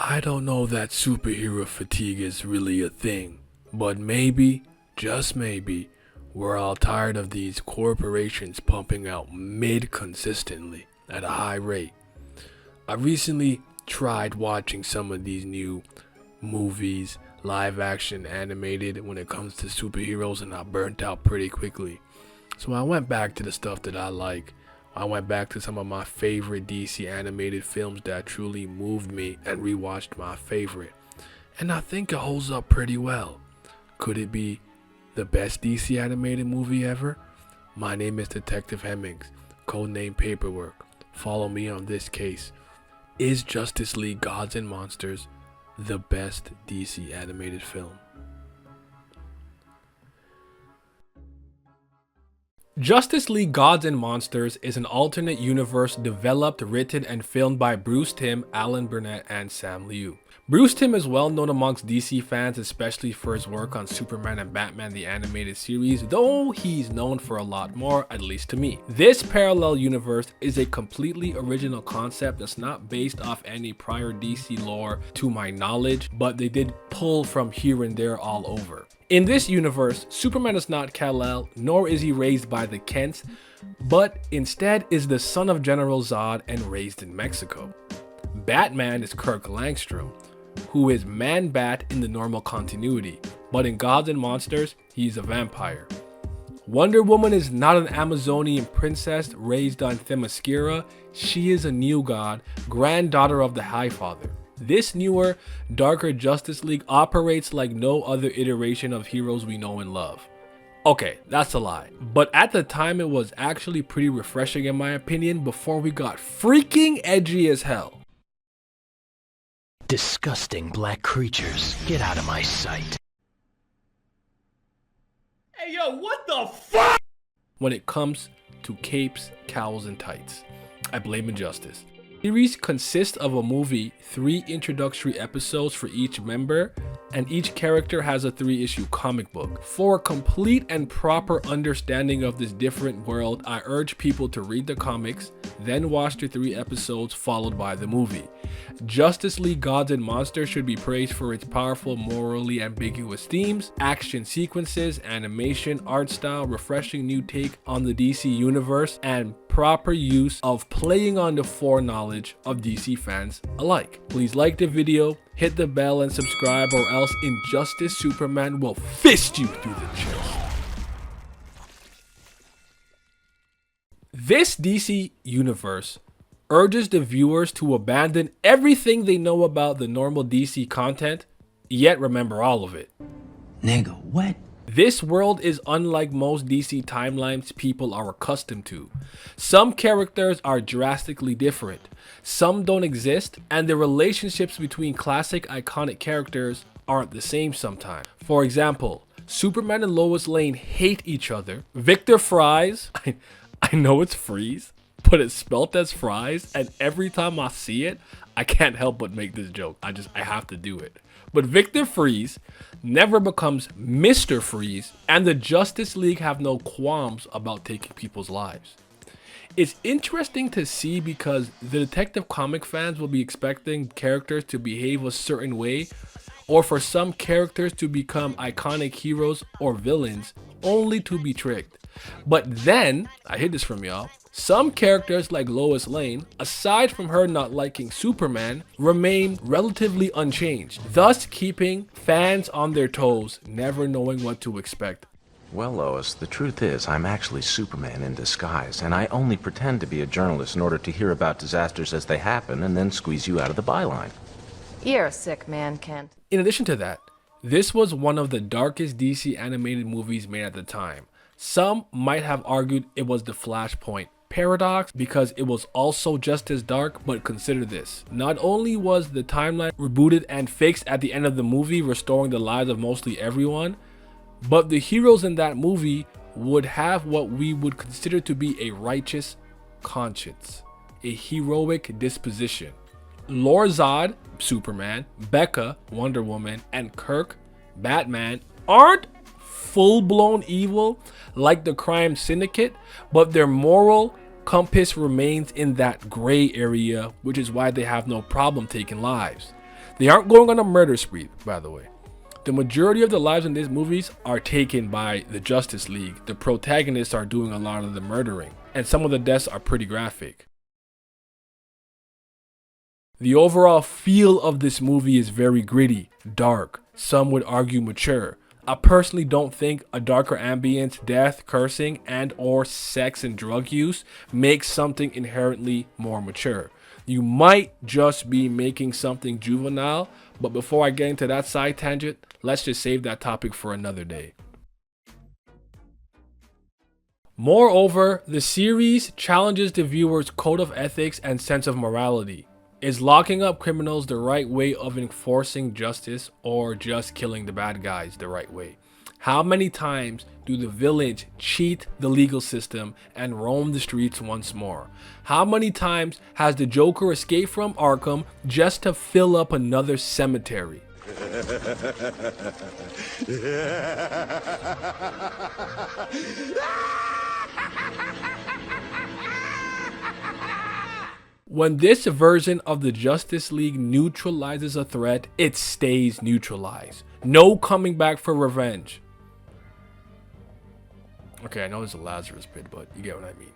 I don't know that superhero fatigue is really a thing, but maybe, just maybe, we're all tired of these corporations pumping out mid consistently at a high rate. I recently tried watching some of these new movies, live action, animated when it comes to superheroes, and I burnt out pretty quickly. So I went back to the stuff that I like. I went back to some of my favorite DC animated films that truly moved me and rewatched my favorite. And I think it holds up pretty well. Could it be the best DC animated movie ever? My name is Detective Hemmings, codename Paperwork. Follow me on this case. Is Justice League Gods and Monsters the best DC animated film? Justice League Gods and Monsters is an alternate universe developed, written, and filmed by Bruce Timm, Alan Burnett, and Sam Liu. Bruce Timm is well known amongst DC fans, especially for his work on Superman and Batman the Animated Series, though he's known for a lot more, at least to me. This parallel universe is a completely original concept that's not based off any prior DC lore to my knowledge, but they did pull from here and there all over. In this universe, Superman is not Kal-El, nor is he raised by the Kents, but instead is the son of General Zod and raised in Mexico. Batman is Kirk Langstrom, who is Man-Bat in the normal continuity, but in Gods and Monsters, he's a vampire. Wonder Woman is not an Amazonian princess raised on Themyscira, she is a new god, granddaughter of the Highfather. This newer, darker Justice League operates like no other iteration of heroes we know and love. Okay, that's a lie, but at the time it was actually pretty refreshing in my opinion before we got freaking edgy as hell. Disgusting black creatures, get out of my sight. Hey yo, what the fuck? When it comes to capes, cowls, and tights, I blame Injustice. The series consists of a movie, 3 introductory episodes for each member, and each character has a 3-issue comic book. For a complete and proper understanding of this different world, I urge people to read the comics, then watch the 3 episodes followed by the movie. Justice League Gods and Monsters should be praised for its powerful, morally ambiguous themes, action sequences, animation, art style, refreshing new take on the DC universe, and proper use of playing on the foreknowledge of DC fans alike. Please like the video, hit the bell, and subscribe, or else Injustice Superman will fist you through the chest. This DC universe urges the viewers to abandon everything they know about the normal DC content, yet remember all of it. Nigga, what? This world is unlike most DC timelines people are accustomed to. Some characters are drastically different, some don't exist, and the relationships between classic iconic characters aren't the same sometimes. For example, Superman and Lois Lane hate each other. Victor Fries, I know it's Freeze, but it's spelt as Fries, and every time I see it, I can't help but make this joke. I have to do it. But Victor Freeze never becomes Mr. Freeze, and the Justice League have no qualms about taking people's lives. It's interesting to see because the Detective comic fans will be expecting characters to behave a certain way, or for some characters to become iconic heroes or villains, only to be tricked. But then, I hid this from y'all, some characters like Lois Lane, aside from her not liking Superman, remain relatively unchanged, thus keeping fans on their toes, never knowing what to expect. Well, Lois, the truth is I'm actually Superman in disguise, and I only pretend to be a journalist in order to hear about disasters as they happen and then squeeze you out of the byline. You're a sick man, Kent. In addition to that, this was one of the darkest DC animated movies made at the time. Some might have argued it was the Flashpoint paradox because it was also just as dark, but consider this. Not only was the timeline rebooted and fixed at the end of the movie, restoring the lives of mostly everyone, but the heroes in that movie would have what we would consider to be a righteous conscience, a heroic disposition. Lor-Zod, Superman, Becca, Wonder Woman, and Kirk, Batman, aren't full-blown evil like the crime syndicate, but their moral compass remains in that gray area, which is why they have no problem taking lives. They aren't going on a murder spree, by the way. The majority of the lives in these movies are taken by the Justice League. The protagonists are doing a lot of the murdering, and some of the deaths are pretty graphic. The overall feel of this movie is very gritty, dark, some would argue mature. I personally don't think a darker ambience, death, cursing, and or sex and drug use makes something inherently more mature. You might just be making something juvenile, but before I get into that side tangent, let's just save that topic for another day. Moreover, the series challenges the viewer's code of ethics and sense of morality. Is locking up criminals the right way of enforcing justice, or just killing the bad guys the right way? How many times do the village cheat the legal system and roam the streets once more? How many times has the Joker escaped from Arkham just to fill up another cemetery? When this version of the Justice League neutralizes a threat, it stays neutralized. No coming back for revenge. Okay, I know there's a Lazarus pit, but you get what I mean.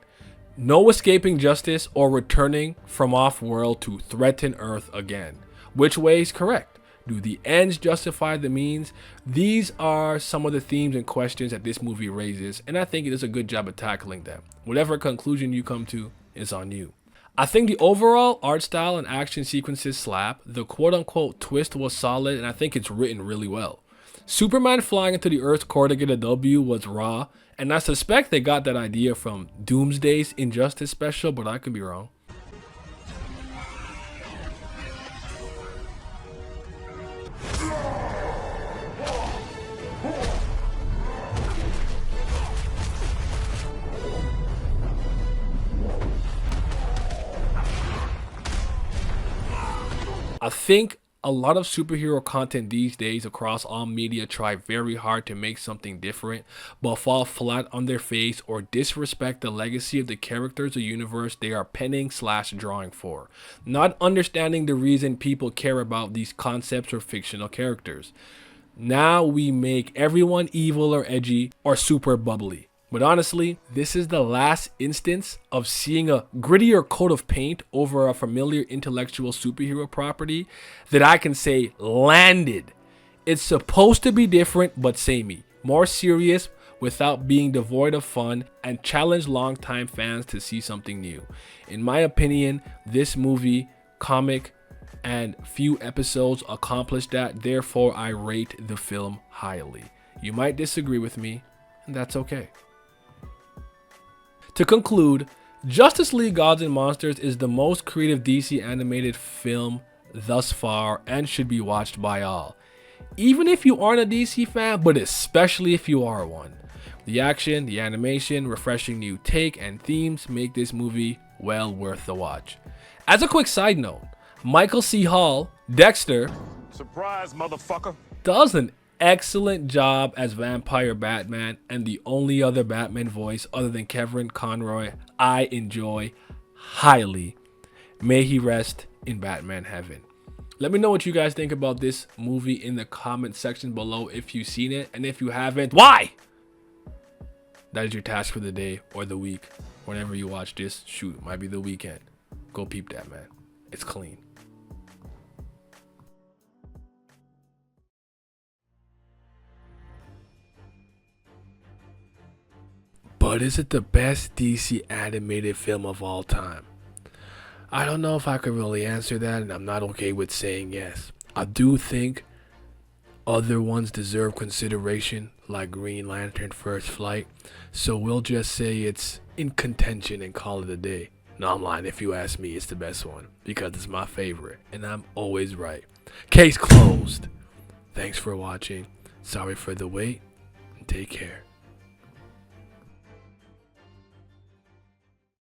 No escaping justice or returning from off-world to threaten Earth again. Which way is correct? Do the ends justify the means? These are some of the themes and questions that this movie raises, and I think it does a good job of tackling them. Whatever conclusion you come to is on you. I think the overall art style and action sequences slap. The quote-unquote twist was solid, and I think it's written really well. Superman flying into the Earth's core to get a W was raw, and I suspect they got that idea from Doomsday's Injustice special, but I could be wrong. I think a lot of superhero content these days across all media try very hard to make something different, but fall flat on their face or disrespect the legacy of the characters or universe they are penning/drawing for, not understanding the reason people care about these concepts or fictional characters. Now we make everyone evil or edgy or super bubbly. But honestly, this is the last instance of seeing a grittier coat of paint over a familiar intellectual superhero property that I can say landed. It's supposed to be different but samey, more serious without being devoid of fun, and challenge longtime fans to see something new. In my opinion, this movie, comic, and few episodes accomplished that, therefore I rate the film highly. You might disagree with me, and that's okay. To conclude, Justice League Gods and Monsters is the most creative DC animated film thus far and should be watched by all, even if you aren't a DC fan, but especially if you are one. The action, the animation, refreshing new take, and themes make this movie well worth the watch. As a quick side note, Michael C. Hall, Dexter, surprise, motherfucker, does an excellent job as Vampire Batman, and the only other Batman voice other than Kevin Conroy I enjoy highly. May he rest in Batman heaven. Let me know what you guys think about this movie in the comment section below if you've seen it, and if you haven't, why? That is your task for the day or the week. Whenever you watch this, shoot, it might be the weekend. Go peep that, man. It's clean. But is it the best DC animated film of all time? I don't know if I could really answer that, and I'm not okay with saying yes. I do think other ones deserve consideration, like Green Lantern First Flight, so we'll just say it's in contention and call it a day. No, I'm lying. If you ask me, it's the best one, because it's my favorite, and I'm always right. Case closed. Thanks for watching. Sorry for the wait, and take care.